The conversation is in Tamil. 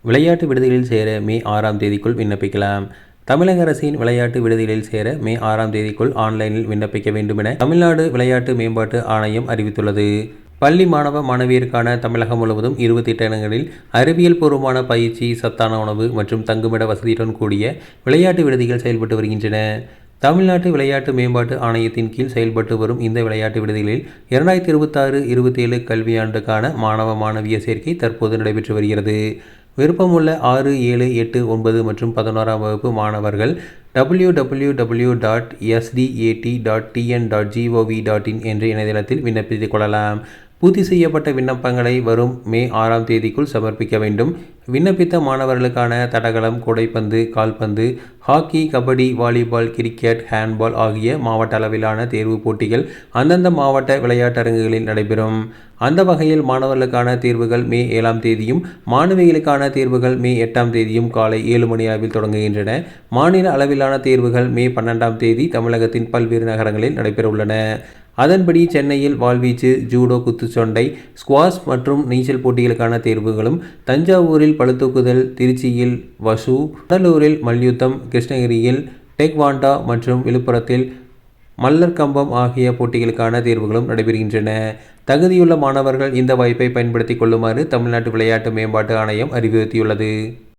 விளையாட்டு விடுதிகளில் சேர மே 6ஆம் தேதிக்குள் விண்ணப்பிக்கலாம். தமிழக அரசின் விளையாட்டு விடுதிகளில் சேர மே 6ஆம் தேதிக்குள் ஆன்லைனில் விண்ணப்பிக்க வேண்டும் என தமிழ்நாடு விளையாட்டு மேம்பாட்டு ஆணையம் அறிவித்துள்ளது. பள்ளி மாணவ மாணவியருக்கான தமிழகம் முழுவதும் 28 இடங்களில் அறிவியல் பூர்வமான பயிற்சி, சத்தான உணவு மற்றும் தங்குமிட வசதியுடன் கூடிய விளையாட்டு விடுதிகள் செயல்பட்டு வருகின்றன. தமிழ்நாட்டு விளையாட்டு மேம்பாட்டு ஆணையத்தின் கீழ் செயல்பட்டு வரும் இந்த விளையாட்டு விடுதிகளில் 2026-27 கல்வியாண்டுக்கான மாணவ மாணவியர் சேர்க்கை தற்போது நடைபெற்று வருகிறது. விருப்பமுள்ள 6, 7, 8, 9 மற்றும் 11ஆம் வகுப்பு மாணவர்கள் www.sdat.tn.gov.in என்ற இணையதளத்தில் விண்ணப்பித்துக் கொள்ளலாம். பூர்த்தி செய்யப்பட்ட விண்ணப்பங்களை வரும் மே 6ஆம் தேதிக்குள் சமர்ப்பிக்க வேண்டும். விண்ணப்பித்த மாணவர்களுக்கான தடகளம், கூடைப்பந்து, கால்பந்து, hockey, kabaddi, volleyball, cricket, handball ஆகிய மாவட்ட அளவிலான தேர்வுப் போட்டிகள் அந்தந்த மாவட்ட விளையாட்டரங்குகளில் நடைபெறும். அந்த வகையில் மாணவர்களுக்கான தேர்வுகள் மே 7ஆம் தேதியும், மாணவிகளுக்கான தேர்வுகள் மே 8ஆம் தேதியும் காலை 7 மணி அளவில் தொடங்குகின்றன. மாநில அளவிலான தேர்வுகள் மே 12ஆம் தேதி தமிழகத்தின் பல்வேறு நகரங்களில் நடைபெறவுள்ளன. அதன்படி சென்னையில் வாள்வீச்சு, ஜூடோ, குத்துச்சண்டை, ஸ்குவாஷ் மற்றும் நீச்சல் போட்டிகளுக்கான தேர்வுகளும், தஞ்சாவூரில் பளுதூக்குதல், திருச்சியில் வசு, கடலூரில் மல்யுத்தம், கிருஷ்ணகிரியில் டேக்வாண்டோ மற்றும் விழுப்புரத்தில் மல்லர் கம்பம் ஆகிய போட்டிகளுக்கான தேர்வுகளும் நடைபெறுகின்றன. தகுதியுள்ள மாணவர்கள் இந்த வாய்ப்பை பயன்படுத்திக் கொள்ளுமாறு தமிழ்நாட்டு விளையாட்டு மேம்பாட்டு ஆணையம் அறிவுறுத்தியுள்ளது.